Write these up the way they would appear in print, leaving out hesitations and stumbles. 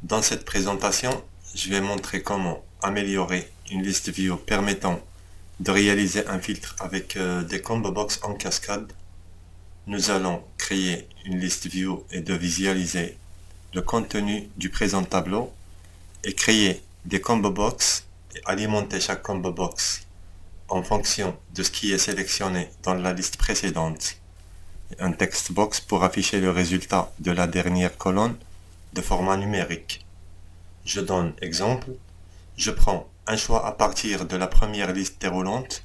Dans cette présentation, je vais montrer comment améliorer une liste view permettant de réaliser un filtre avec des combo box en cascade. Nous allons créer une liste view et de visualiser le contenu du présent tableau et créer des combo box et alimenter chaque combo box en fonction de ce qui est sélectionné dans la liste précédente. Un text box pour afficher le résultat de la dernière colonne de format numérique. Je donne exemple. Je prends un choix à partir de la première liste déroulante.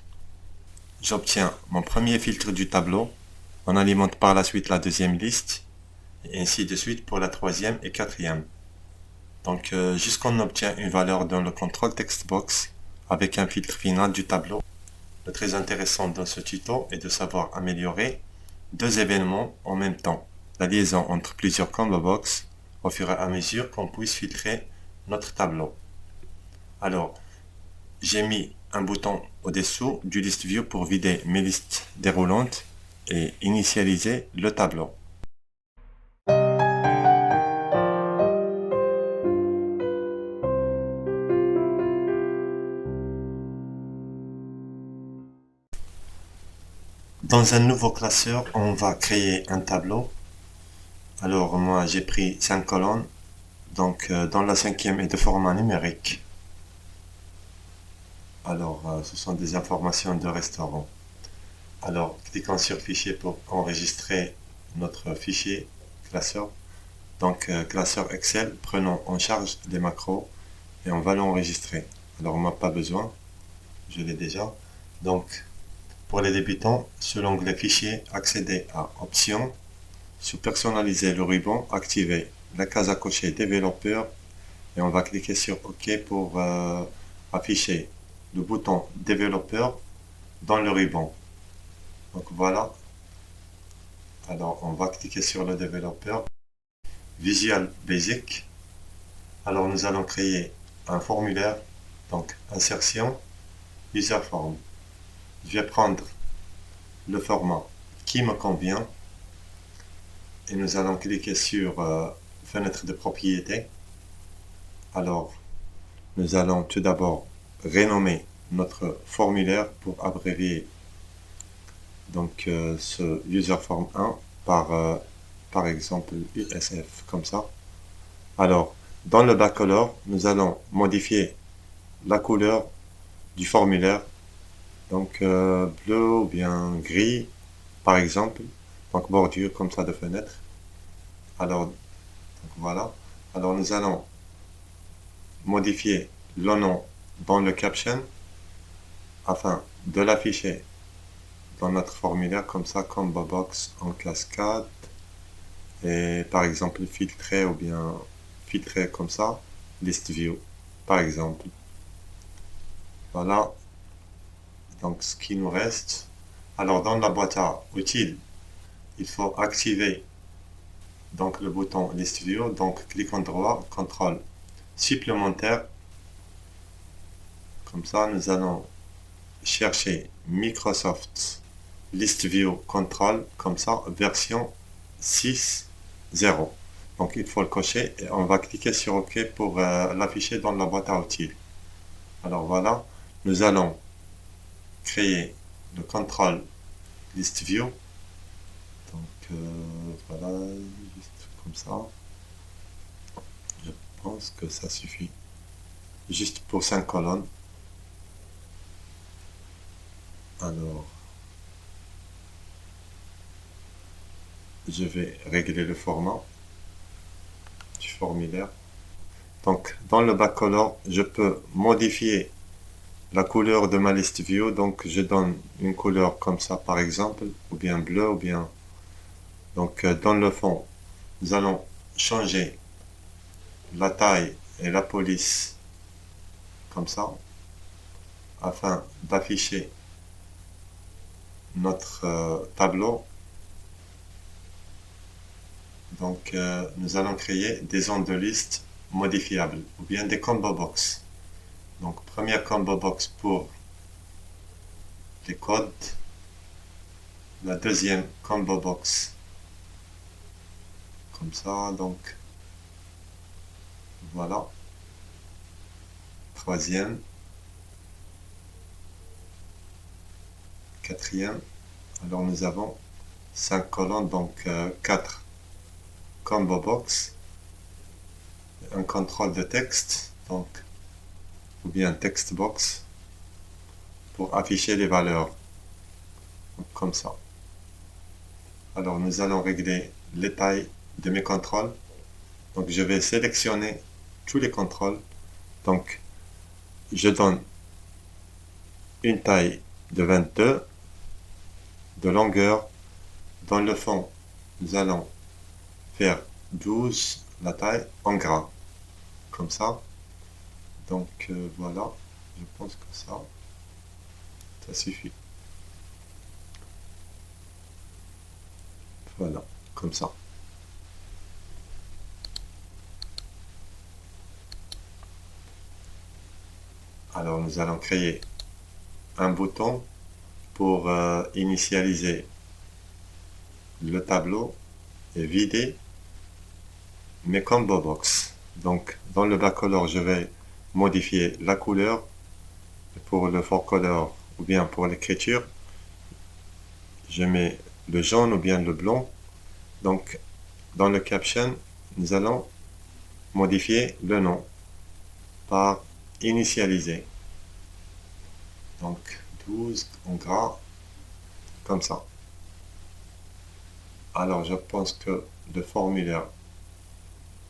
J'obtiens mon premier filtre du tableau. On alimente par la suite la deuxième liste. Et ainsi de suite pour la troisième et quatrième. Donc jusqu'on obtient une valeur dans le contrôle text box avec un filtre final du tableau. Le très intéressant dans ce tuto est de savoir améliorer deux événements en même temps. La liaison entre plusieurs combo box au fur et à mesure qu'on puisse filtrer notre tableau. Alors, j'ai mis un bouton au-dessous du list view pour vider mes listes déroulantes et initialiser le tableau. Dans un nouveau classeur, on va créer un tableau. Alors moi j'ai pris 5 colonnes, donc dans la cinquième est de format numérique. Alors ce sont des informations de restaurant. Alors cliquons sur fichier pour enregistrer notre fichier classeur. Donc classeur Excel, prenons en charge les macros et on va l'enregistrer. Alors moi pas besoin, je l'ai déjà. Donc pour les débutants, sur l'onglet fichier, accédez à options. Sur personnaliser le ruban, activez la case à cocher développeur et on va cliquer sur OK pour afficher le bouton développeur dans le ruban. Donc voilà. Alors on va cliquer sur le développeur. Visual Basic. Alors nous allons créer un formulaire. Donc insertion, user form. Je vais prendre le format qui me convient. Et nous allons cliquer sur fenêtre de propriété. Alors, nous allons tout d'abord renommer notre formulaire pour abrévier donc ce user form 1 par exemple USF comme ça. Alors, dans le backcolor, nous allons modifier la couleur du formulaire, donc bleu ou bien gris par exemple. Donc bordure comme ça de fenêtre. Alors, donc voilà. Alors nous allons modifier le nom dans le caption afin de l'afficher dans notre formulaire comme ça, combo box en cascade. Et par exemple filtrer ou bien filtrer comme ça, list view par exemple. Voilà. Donc ce qui nous reste. Alors dans la boîte à outils, il faut activer donc le bouton list view, donc cliquons droit, contrôle supplémentaire. Comme ça, nous allons chercher Microsoft List View Control, comme ça, version 6.0. Donc il faut le cocher et on va cliquer sur OK pour l'afficher dans la boîte à outils. Alors voilà, nous allons créer le contrôle List View. Donc voilà, juste comme ça. Je pense que ça suffit. Juste pour 5 colonnes. Alors, je vais régler le format du formulaire. Donc, dans le backcolor, je peux modifier la couleur de ma liste view. Donc, je donne une couleur comme ça, par exemple, ou bien bleu, ou bien... Donc, dans le fond, nous allons changer la taille et la police comme ça, afin d'afficher notre tableau. Donc nous allons créer des zones de liste modifiables ou bien des combo box. Donc première combo box pour les codes, la deuxième combo box comme ça. Donc Voilà. Troisième. Quatrième. Alors nous avons 5 colonnes, donc 4 combo box, un contrôle de texte, donc ou bien text box pour afficher les valeurs, donc, comme ça. Alors nous allons régler les tailles de mes contrôles. Donc je vais sélectionner tous les contrôles. Donc je donne une taille de 22 de longueur. Dans le fond, nous allons faire 12 la taille en gras, comme ça. Donc voilà, je pense que ça suffit. Voilà, comme ça. Alors nous allons créer un bouton pour initialiser le tableau et vider mes combo box. Donc dans le backcolor, je vais modifier la couleur. Pour le forecolor ou bien pour l'écriture, je mets le jaune ou bien le blanc. Donc dans le caption, nous allons modifier le nom par initialiser. Donc 12 en gras, comme ça. Alors je pense que le formulaire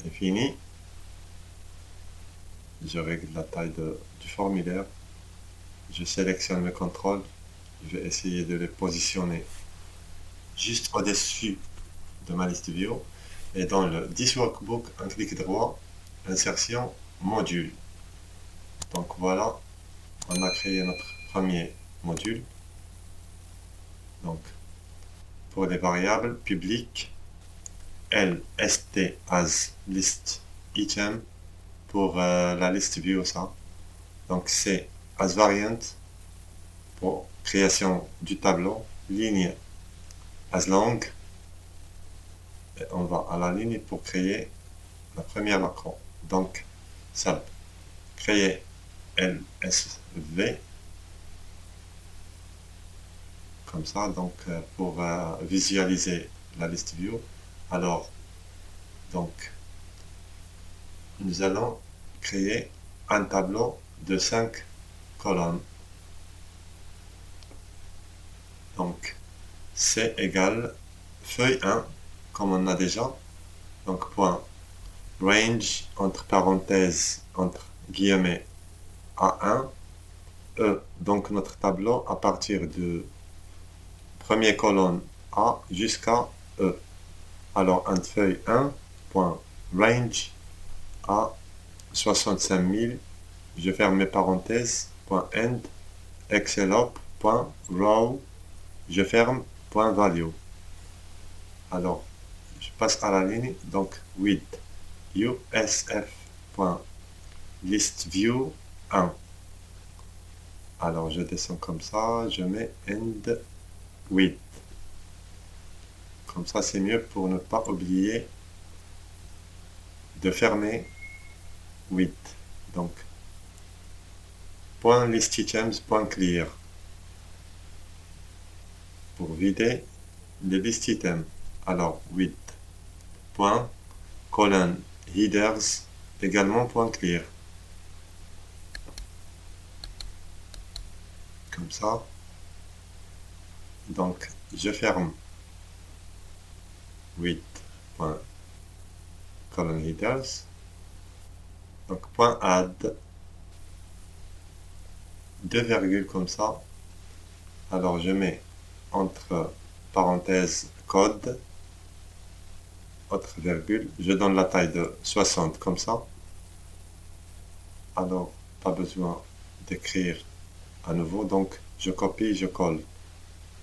est fini. Je règle la taille du formulaire. Je sélectionne mes contrôles. Je vais essayer de les positionner juste au-dessus de ma liste view. Et dans le This Workbook, un clic droit, insertion, module. Donc voilà, on a créé notre premier module. Donc pour les variables publiques, lst as list item pour la liste view, ça. Donc c'est as variant pour création du tableau, ligne as long, et on va à la ligne pour créer la première macro. Donc ça, créer lsv, comme ça, donc pour visualiser la liste view. Alors donc nous allons créer un tableau de 5 colonnes. Donc c'est égal feuille 1 comme on a déjà, donc point range entre parenthèses entre guillemets A1 E, donc notre tableau à partir de première colonne A jusqu'à E. Alors un feuille 1 point range à 65 000, je ferme mes parenthèses, point end, excelop, point row, je ferme, point value. Alors je passe à la ligne, donc width usf point list view 1. Alors je descends comme ça, je mets end width. Comme ça c'est mieux pour ne pas oublier de fermer width. Donc point list items point clear pour vider les list items. Alors width point colon headers également point clear. Comme ça. Donc je ferme width point colon headers. Donc point add 2 virgules comme ça. Alors je mets entre parenthèses code, autre virgule, je donne la taille de 60 comme ça. Alors pas besoin d'écrire à nouveau, donc je copie, je colle.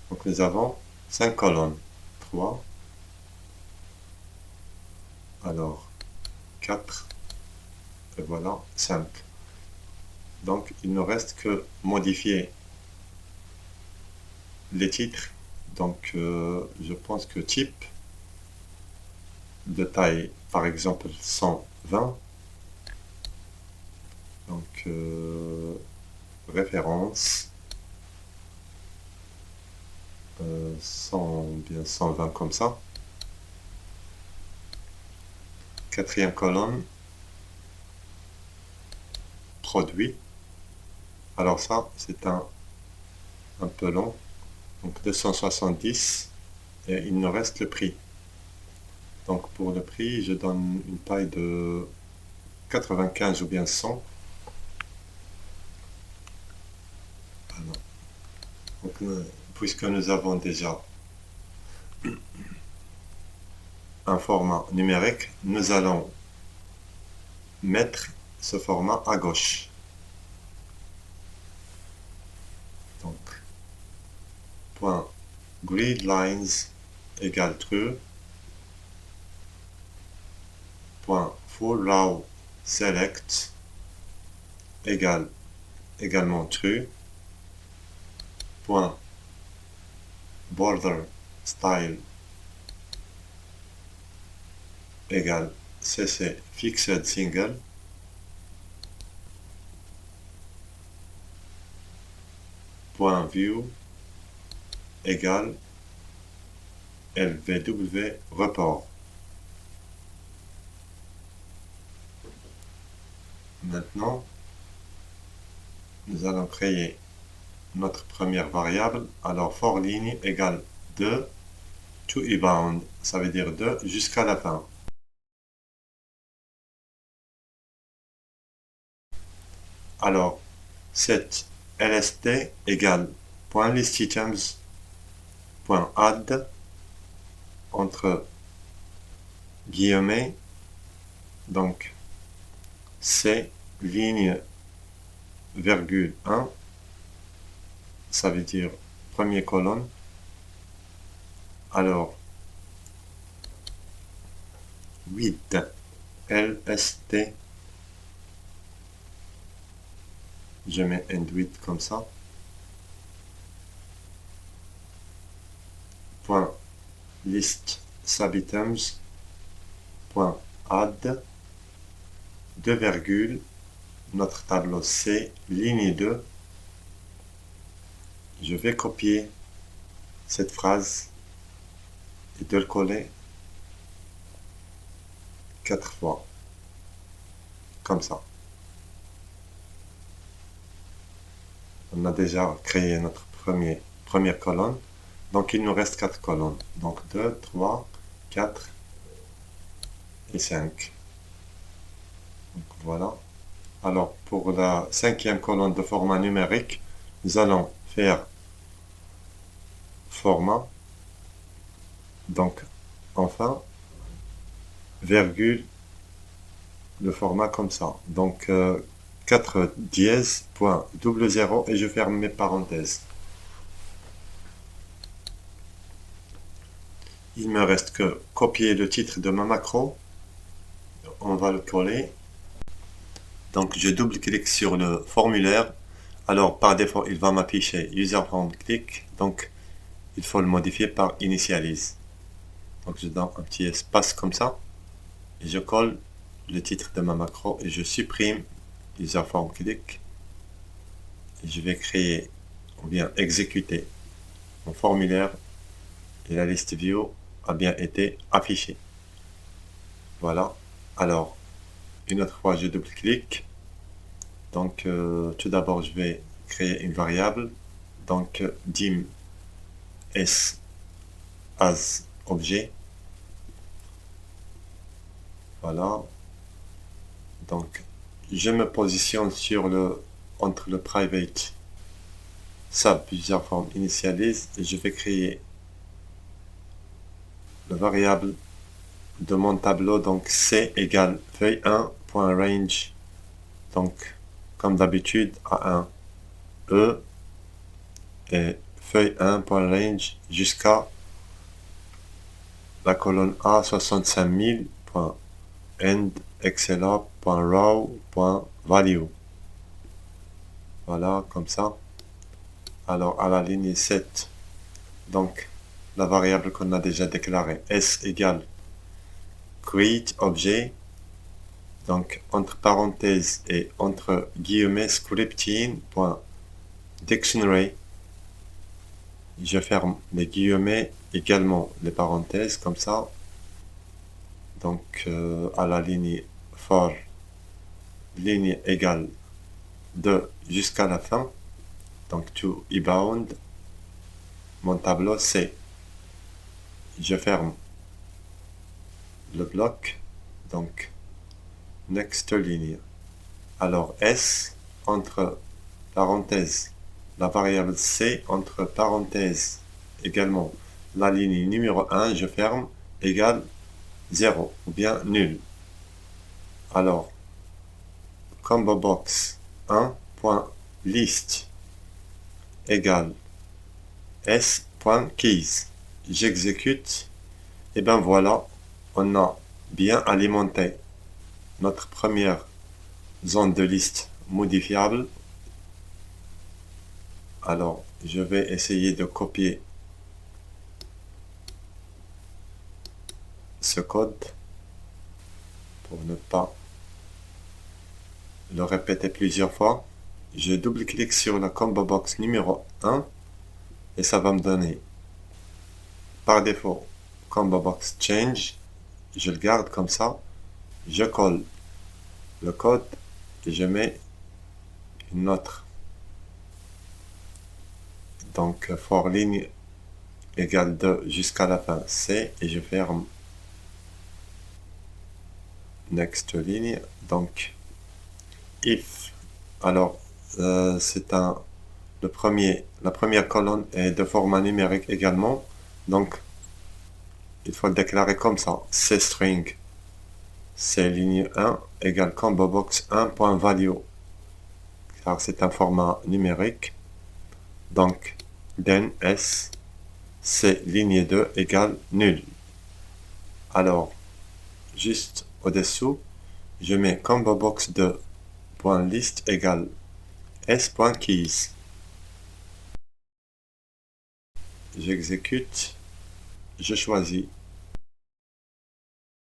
Donc nous avons 5 colonnes, 3, alors 4, et voilà 5. Donc il ne reste que modifier les titres. Donc je pense que type de taille par exemple 120, Donc, référence 100, bien 120 comme ça. Quatrième colonne, produit. Alors ça, c'est un peu long. Donc 270 et il nous reste le prix. Donc pour le prix, je donne une taille de 95 ou bien 100. Alors, donc, puisque nous avons déjà un format numérique, nous allons mettre ce format à gauche. Donc, point grid lines égale true, point full row select égale également true, point border style égale cc fixed single, point view égale lvw report. Maintenant, nous allons créer notre première variable. Alors, for ligne égale 2 to ebound, ça veut dire 2 jusqu'à la fin. Alors, set lst égale point listitems point add entre guillemets, donc c'est ligne virgule 1, ça veut dire première colonne. Alors, width lst, je mets end width comme ça, point list subitems point add 2 virgules, notre tableau c'est ligne 2. Je vais copier cette phrase et de le coller 4 fois, comme ça. On a déjà créé notre première colonne, donc il nous reste 4 colonnes. Donc 2, 3, 4 et 5. Donc voilà. Alors pour la 5e colonne de format numérique, nous allons faire format, donc enfin, virgule, le format comme ça. Donc 4 dièse, point, double 0, et je ferme mes parenthèses. Il me reste que copier le titre de ma macro. On va le coller. Donc je double-clique sur le formulaire. Alors par défaut, il va m'afficher user form click. Donc il faut le modifier par initialize. Donc je donne un petit espace comme ça. Et je colle le titre de ma macro et je supprime user form click. Et je vais créer ou bien exécuter mon formulaire et la liste view a bien été affichée. Voilà. Alors, une autre fois, je double-clique. Donc, tout d'abord, je vais créer une variable. Donc, dim s as objet. Voilà. Donc, je me positionne entre le private sub user form initialize et je vais créer la variable de mon tableau, donc c égale feuille 1.range, donc comme d'habitude A1 E et feuille 1.range jusqu'à la colonne A 65000.end xla.row.value. Voilà, comme ça. Alors à la ligne 7, donc la variable qu'on a déjà déclarée, s égale create objet, Donc, entre parenthèses et entre guillemets, scripting.dictionary. Je ferme les guillemets, également les parenthèses, comme ça. Donc, à la ligne for, ligne égale de jusqu'à la fin. Donc, to ebound, mon tableau c'est. Je ferme le bloc. Donc, next ligne. Alors, S, entre parenthèses, la variable C, entre parenthèses, également la ligne numéro 1, je ferme, égale 0, ou bien nul. Alors, combo box 1.list égale s.keys. J'exécute, et ben voilà, on a bien alimenté notre première zone de liste modifiable. Alors, je vais essayer de copier ce code pour ne pas le répéter plusieurs fois. Je double-clique sur la combo box numéro 1 et ça va me donner par défaut combo box change. Je le garde comme ça. Je colle le code et je mets une autre. Donc for ligne égale 2 jusqu'à la fin C et je ferme next ligne. Donc if, alors c'est la première colonne est de format numérique également, donc il faut le déclarer comme ça, c'est string, c'est ligne 1 égale combo box 1.value, car c'est un format numérique. Donc then s, c'est ligne 2 égale nul. Alors juste au-dessous, je mets combo box 2.list égale s.keys. J'exécute, je choisis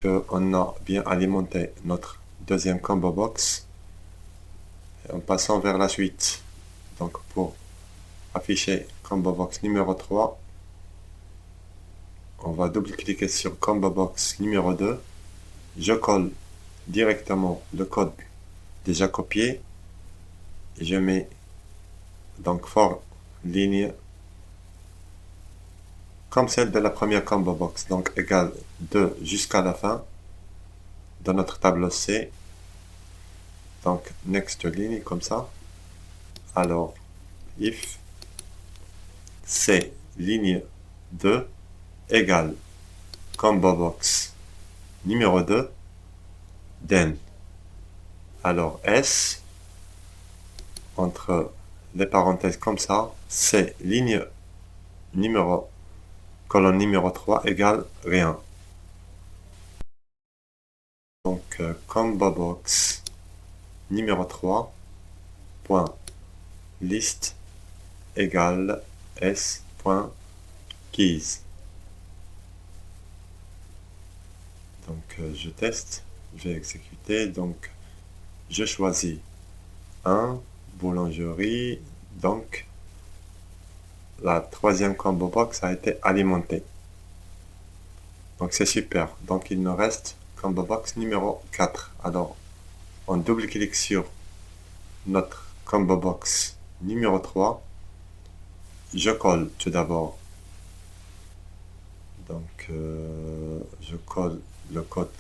qu'on a bien alimenté notre deuxième combo box en passant vers la suite. Donc pour afficher combo box numéro 3, on va double-cliquer sur combo box numéro 2. Je colle directement le code déjà copié et je mets donc for ligne comme celle de la première combo box, donc égale 2 jusqu'à la fin de notre tableau C. Donc next ligne comme ça. Alors if C ligne 2 égale combo box numéro 2, then. Alors S entre les parenthèses comme ça, C ligne numéro colonne numéro 3 égale rien. Donc combo box numéro 3 point list égale s.keys. Donc je teste, je vais exécuter, donc je choisis 1, boulangerie, donc la troisième combo box a été alimentée. Donc c'est super, donc il nous reste combo box numéro 4. Alors on double-clique sur notre combo box numéro 3. Je colle tout d'abord. Donc je colle le code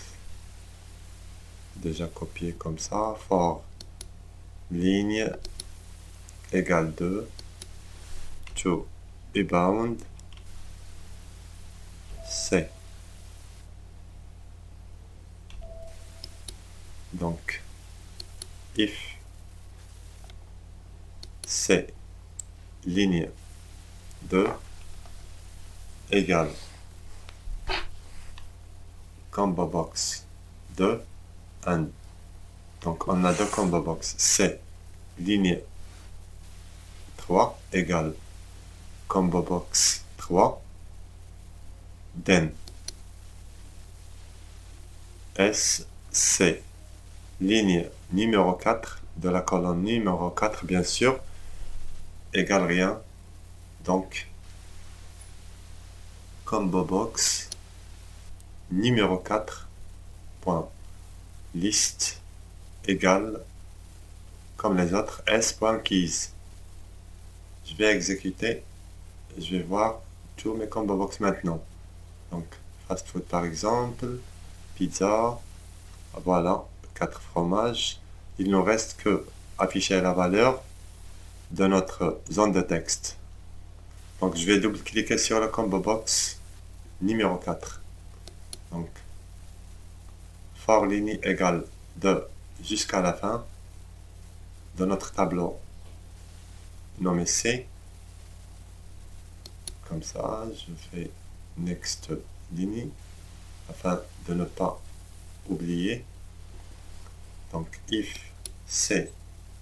déjà copié comme ça. For ligne égale 2 to ebound C. Donc if C ligne 2 égale combo box 2 and. Donc on a deux combo box. C ligne 3 égale combo box 3, then S C ligne numéro 4 de la colonne numéro 4, bien sûr, égale rien. Donc, combo box numéro 4 point list égale, comme les autres, s.keys. Je vais exécuter, je vais voir tous mes combo box maintenant. Donc, fast food par exemple, pizza, voilà, 4 fromages. Il nous reste que afficher la valeur de notre zone de texte. Donc, je vais double-cliquer sur le combo box numéro 4. Donc, for ligne égale de jusqu'à la fin de notre tableau nommé C. Comme ça, je fais next ligne afin de ne pas oublier. Donc, if C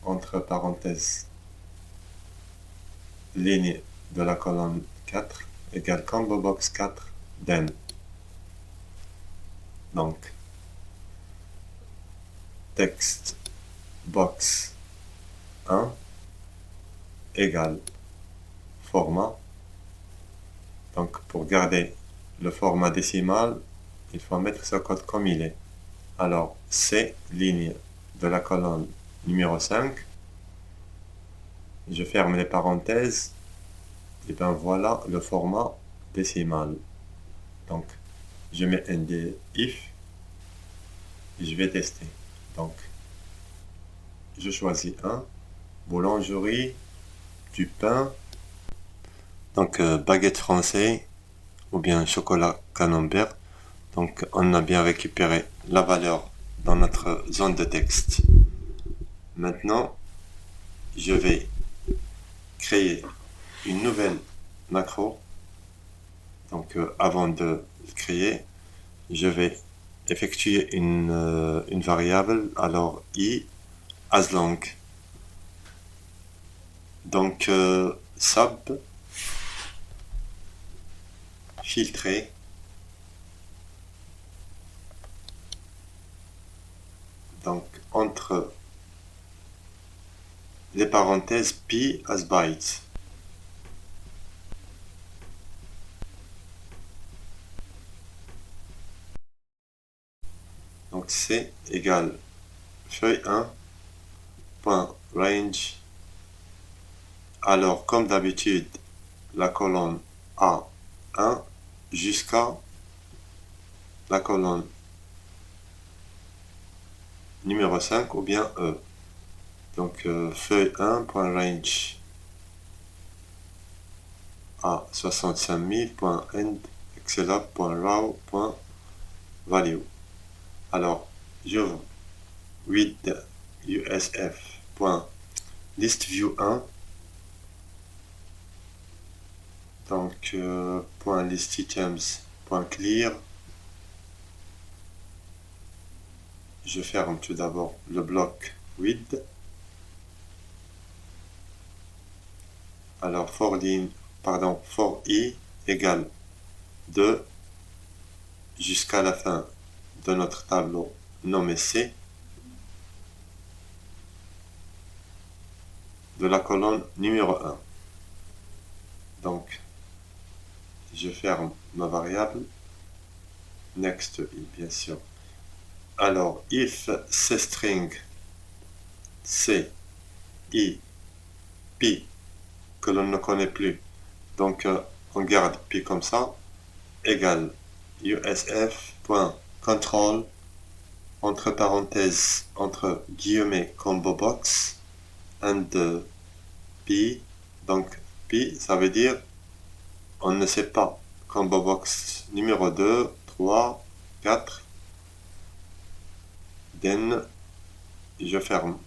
entre parenthèses ligne de la colonne 4 égale combo box 4 then. Donc, text box 1 égale format. Donc, pour garder le format décimal, il faut mettre ce code comme il est. Alors, C, ligne de la colonne numéro 5. Je ferme les parenthèses. Et bien voilà le format décimal. Donc, je mets un if. Et je vais tester. Donc, je choisis un. Boulangerie, du pain. Donc, baguette français ou bien chocolat camembert. Donc, on a bien récupéré la valeur dans notre zone de texte. Maintenant, je vais créer une nouvelle macro. Donc, avant de le créer, je vais effectuer une variable. Alors, i as long. Donc, sub filtré. Donc, entre les parenthèses p as bytes. Donc, c égale feuille 1 point range. Alors, comme d'habitude, la colonne A1 jusqu'à la colonne numéro 5 ou bien E. Donc, feuille 1.range à 65 000.end excelab.raw.value. Alors, j'ouvre with usf.listview1. Donc, .listitems.clear. Je ferme tout d'abord le bloc with. Alors, for i égale 2 jusqu'à la fin de notre tableau nommé C de la colonne numéro 1. Donc, je ferme ma variable next i, bien sûr. Alors, if cstring c i pi que l'on ne connaît plus, donc on garde pi comme ça, égale usf.control entre parenthèses, entre guillemets, combo box and pi. Donc pi, ça veut dire on ne sait pas. Combo box numéro 2, 3, 4. Then, je ferme.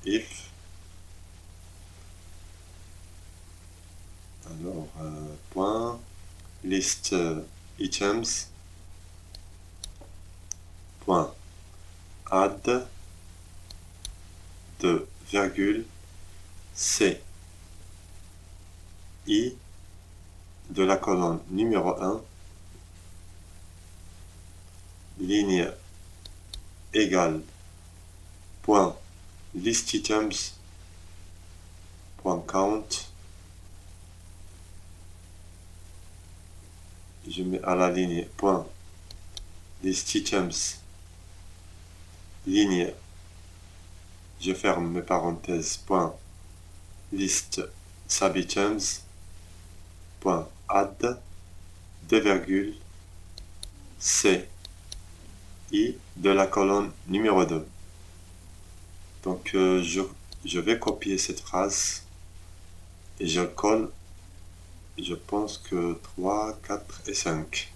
If. Alors, point. List items. Point. Add. 2, virgule. C. I. De la colonne numéro 1. Ligne égale .listitems.count. Je mets à la ligne .listitems, ligne, je ferme mes parenthèses, .list subitems, .add, deux virgules, C, I de la colonne numéro 2. Donc je vais copier cette phrase et je colle, je pense que 3, 4 et 5.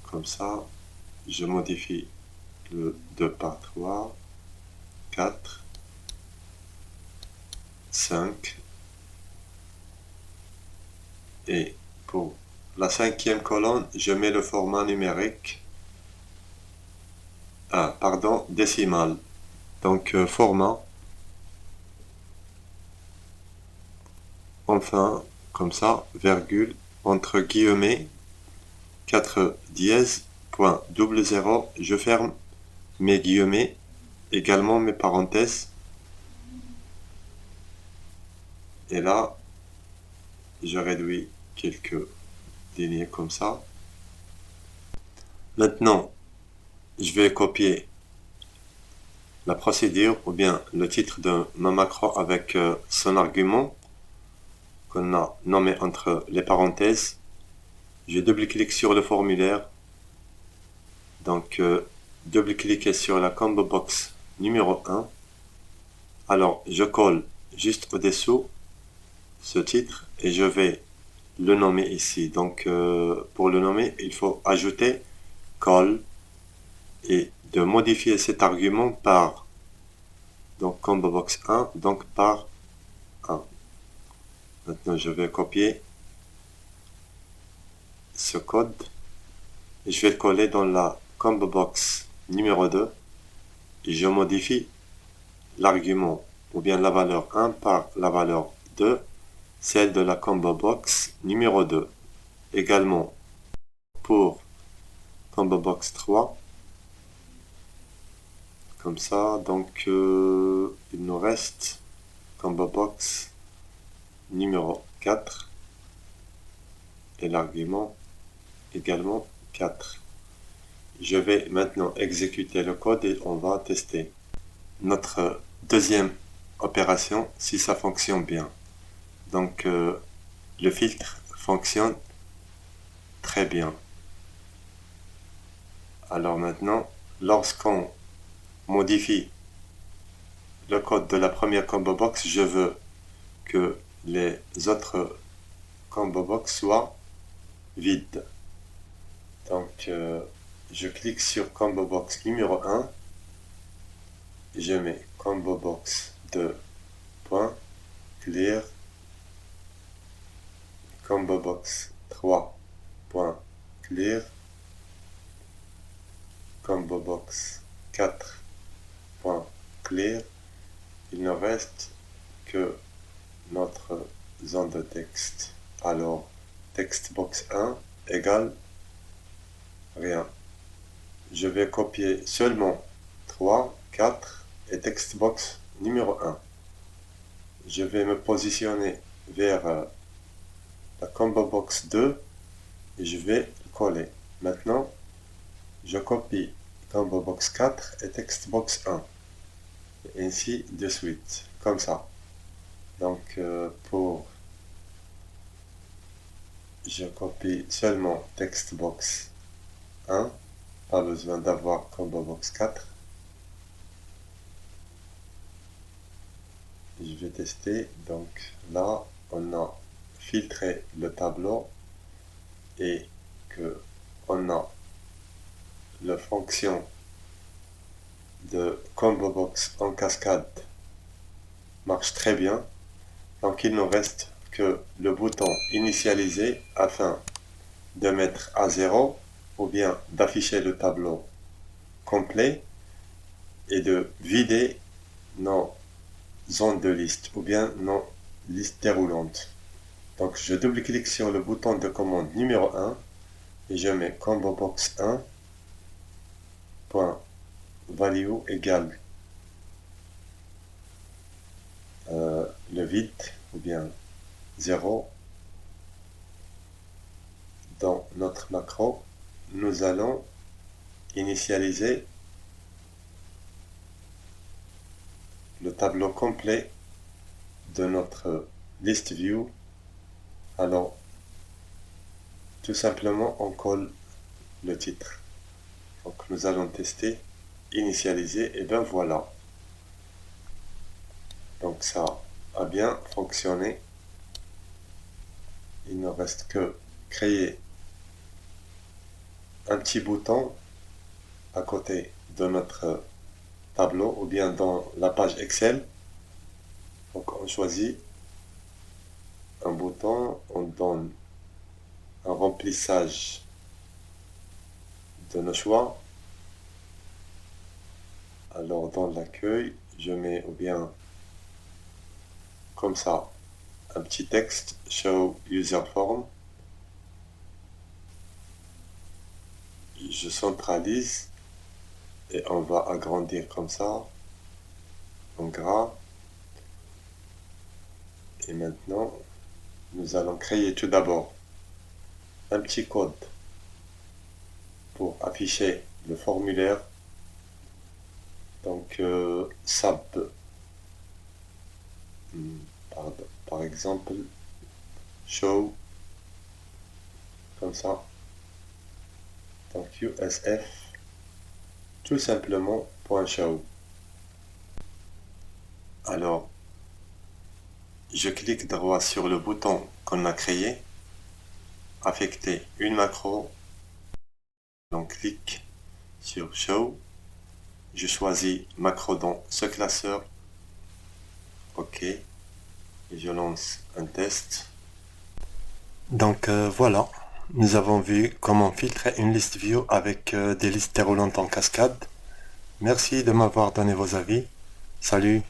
Comme ça, je modifie le 2 par 3, 4, 5. Et pour la cinquième colonne, je mets le format numérique, décimal. Donc format, enfin, comme ça, virgule, entre guillemets, 4 dièse, point double 0, je ferme mes guillemets, également mes parenthèses. Et là, je réduis quelques lignes comme ça. Maintenant, je vais copier la procédure ou bien le titre de ma macro avec son argument qu'on a nommé entre les parenthèses. Je double-clique sur le formulaire. Donc, double-cliquer sur la combo box numéro 1. Alors, je colle juste au-dessous ce titre et je vais le nommer ici. Donc, pour le nommer, il faut ajouter call et de modifier cet argument par donc combo box 1, donc par 1. Maintenant, je vais copier ce code et je vais le coller dans la combo box numéro 2 et je modifie l'argument ou bien la valeur 1 par la valeur 2, celle de la combo box numéro 2. Également pour combo box 3. Comme ça, donc il nous reste combo box numéro 4 et l'argument également 4. Je vais maintenant exécuter le code et on va tester notre deuxième opération si ça fonctionne bien. Donc le filtre fonctionne très bien. Alors maintenant, lorsqu'on modifie le code de la première combo box, je veux que les autres combo box soient vides. Donc je clique sur combo box numéro 1 et je mets combo box 2 point clear, combo box 3 point clear, combo box 4 point clear. Il ne reste que notre zone de texte. Alors text box 1 égale rien. Je vais copier seulement 3, 4 et text box numéro 1. Je vais me positionner vers la combo box 2 et je vais coller. Maintenant, je copie combo box 4 et text box 1. Et ainsi de suite, comme ça. Donc, je copie seulement text box 1. Pas besoin d'avoir combo box 4. Je vais tester. Donc là, on a filtré le tableau et que on a la fonction de combo box en cascade marche très bien. Donc il ne reste que le bouton initialiser afin de mettre à 0 ou bien d'afficher le tableau complet et de vider nos zones de liste ou bien nos listes déroulantes. Donc je double-clique sur le bouton de commande numéro 1 et je mets combo box 1 point value égale le vide ou bien 0. Dans notre macro, nous allons initialiser le tableau complet de notre list view. Alors, tout simplement, on colle le titre. Donc, nous allons tester, initialiser, et bien voilà. Donc, ça a bien fonctionné. Il ne reste que créer un petit bouton à côté de notre tableau ou bien dans la page Excel. Donc on choisit un bouton, on donne un remplissage de nos choix. Alors dans l'accueil, je mets ou bien comme ça un petit texte, show user form. Je centralise et on va agrandir comme ça en gras. Et maintenant, nous allons créer tout d'abord un petit code pour afficher le formulaire. Donc, SAP, par exemple, show, comme ça. Donc, USF, tout simplement, .show. Alors, je clique droit sur le bouton qu'on a créé, affecter une macro, donc clique sur Show, je choisis macro dans ce classeur, OK, et je lance un test. Donc voilà, nous avons vu comment filtrer une liste view avec des listes déroulantes en cascade. Merci de m'avoir donné vos avis. Salut!